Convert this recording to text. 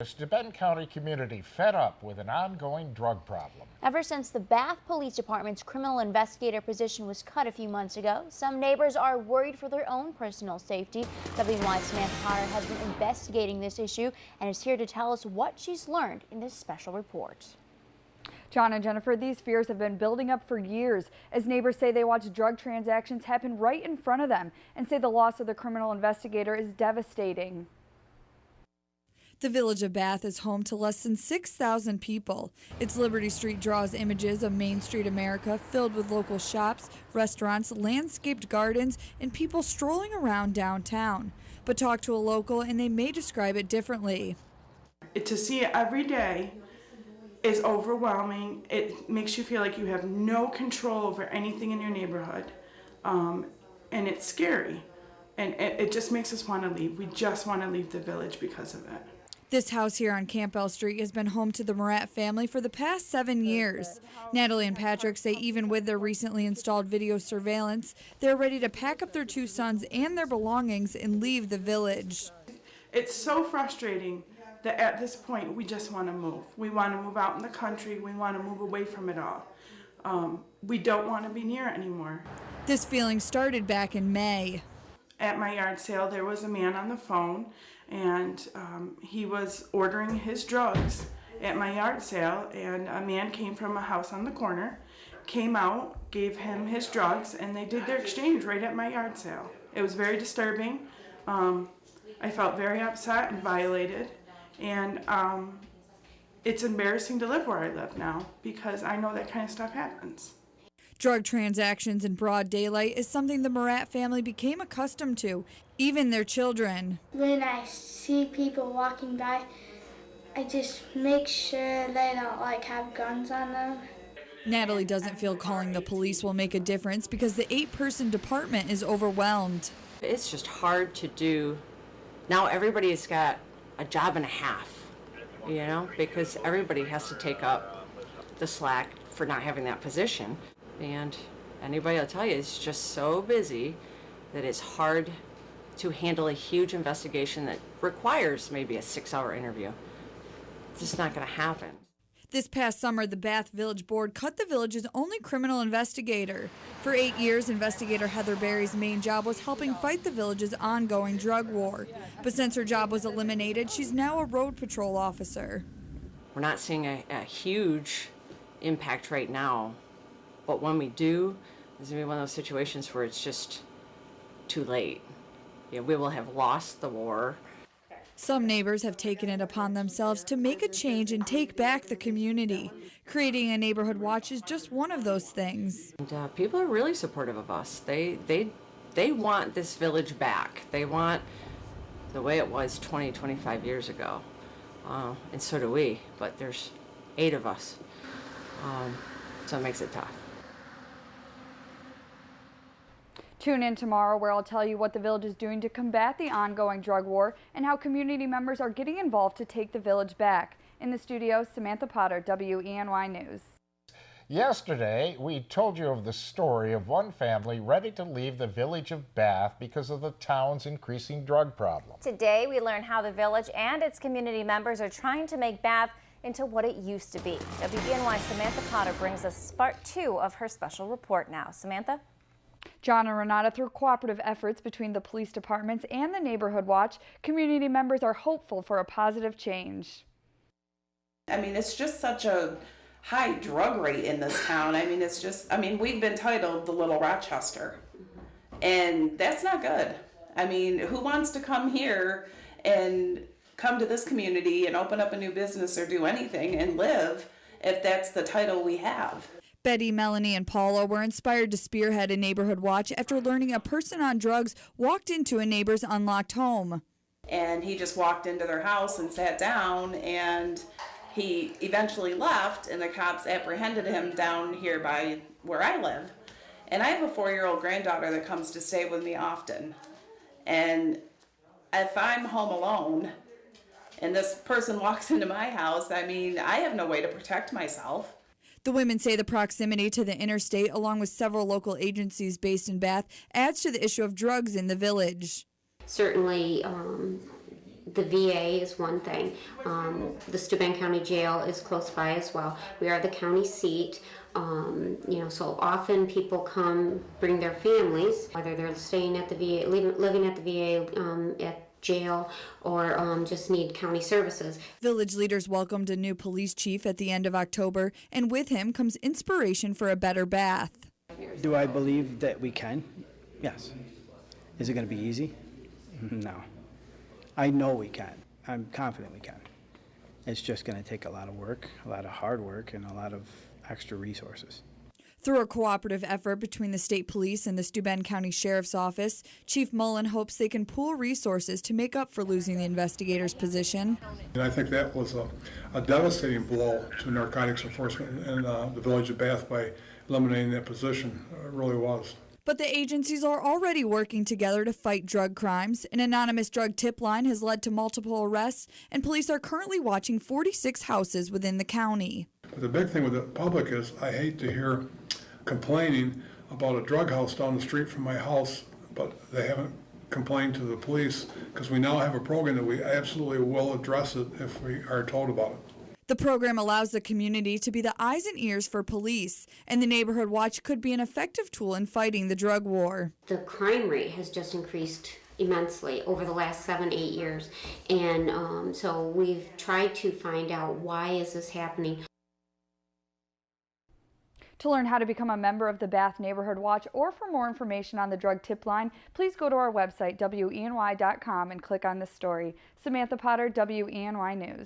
The Benton County community fed up with an ongoing drug problem. Ever since the Bath Police Department's criminal investigator position was cut a few months ago, some neighbors are worried for their own personal safety. WNY's Samantha Potter has been investigating this issue and is here to tell us what she's learned in this special report. John and Jennifer, these fears have been building up for years as neighbors say they watch drug transactions happen right in front of them and say the loss of the criminal investigator is devastating. The village of Bath is home to less than 6,000 people. Its Liberty Street draws images of Main Street America filled with local shops, restaurants, landscaped gardens, and people strolling around downtown. But talk to a local and they may describe it differently. To see it every day is overwhelming. It makes you feel like you have no control over anything in your neighborhood. And it's scary. And it just makes us want to leave. We just want to leave the village because of it. This house here on Campbell Street has been home to the Morat family for the past 7 years. Natalie and Patrick say even with their recently installed video surveillance, they're ready to pack up their 2 sons and their belongings and leave the village. It's so frustrating that at this point we just want to move. We want to move out in the country. We want to move away from it all. We don't want to be near it anymore. This feeling started back in May. At my yard sale, there was a man on the phone, and he was ordering his drugs at my yard sale, and a man came from a house on the corner, came out, gave him his drugs, and they did their exchange right at my yard sale. It was very disturbing. I felt very upset and violated, and it's embarrassing to live where I live now because I know that kind of stuff happens. Drug transactions in broad daylight is something the Morat family became accustomed to, even their children. When I see people walking by, I just make sure they don't have guns on them. Natalie doesn't feel calling the police will make a difference because the 8-person department is overwhelmed. It's just hard to do. Now everybody's got a job and a half, because everybody has to take up the slack for not having that position. And anybody will tell you it's just so busy that it's hard to handle a huge investigation that requires maybe a 6-hour interview. It's just not going to happen. This past summer, the Bath Village Board cut the village's only criminal investigator. For 8 years, investigator Heather Berry's main job was helping fight the village's ongoing drug war. But since her job was eliminated, she's now a road patrol officer. We're not seeing a huge impact right now. But when we do, it's going to be one of those situations where it's just too late. We will have lost the war. Some neighbors have taken it upon themselves to make a change and take back the community. Creating a neighborhood watch is just one of those things. And people are really supportive of us. They want this village back. They want the way it was 20, 25 years ago. And so do we, but there's 8 of us. So it makes it tough. Tune in tomorrow where I'll tell you what the village is doing to combat the ongoing drug war and how community members are getting involved to take the village back. In the studio, Samantha Potter, WENY News. Yesterday, we told you of the story of one family ready to leave the village of Bath because of the town's increasing drug problem. Today, we learn how the village and its community members are trying to make Bath into what it used to be. WENY's Samantha Potter brings us part 2 of her special report now. Samantha? John and Renata, through cooperative efforts between the police departments and the Neighborhood Watch, community members are hopeful for a positive change. It's just such a high drug rate in this town. We've been titled the Little Rochester, and that's not good. Who wants to come here and come to this community and open up a new business or do anything and live if that's the title we have? Betty, Melanie, and Paula were inspired to spearhead a neighborhood watch after learning a person on drugs walked into a neighbor's unlocked home. And he just walked into their house and sat down, and he eventually left, and the cops apprehended him down here by where I live. And I have a 4-year-old granddaughter that comes to stay with me often. And if I'm home alone and this person walks into my house, I have no way to protect myself. The women say the proximity to the interstate, along with several local agencies based in Bath, adds to the issue of drugs in the village. Certainly, the VA is one thing. The Steuben County Jail is close by as well. We are the county seat. So often people come, bring their families, whether they're staying at the VA, living at the VA, at jail, or just need county services. Village leaders welcomed a new police chief at the end of October, and with him comes inspiration for a better Bath. Do I believe that we can? Yes. Is it going to be easy? No. I know we can. I'm confident we can. It's just going to take a lot of work, a lot of hard work, and a lot of extra resources. Through a cooperative effort between the state police and the Steuben County Sheriff's Office, Chief Mullen hopes they can pool resources to make up for losing the investigator's position. And I think that was a devastating blow to narcotics enforcement in the village of Bath by eliminating that position. It really was. But the agencies are already working together to fight drug crimes. An anonymous drug tip line has led to multiple arrests, and police are currently watching 46 houses within the county. But the big thing with the public is I hate to hear complaining about a drug house down the street from my house, but they haven't complained to the police, because we now have a program that we absolutely will address it if we are told about it. The program allows the community to be the eyes and ears for police, and the Neighborhood Watch could be an effective tool in fighting the drug war. The crime rate has just increased immensely over the last 7-8 years, and so we've tried to find out why is this happening. To learn how to become a member of the Bath Neighborhood Watch or for more information on the drug tip line, please go to our website, WENY.com, and click on this story. Samantha Potter, WENY News.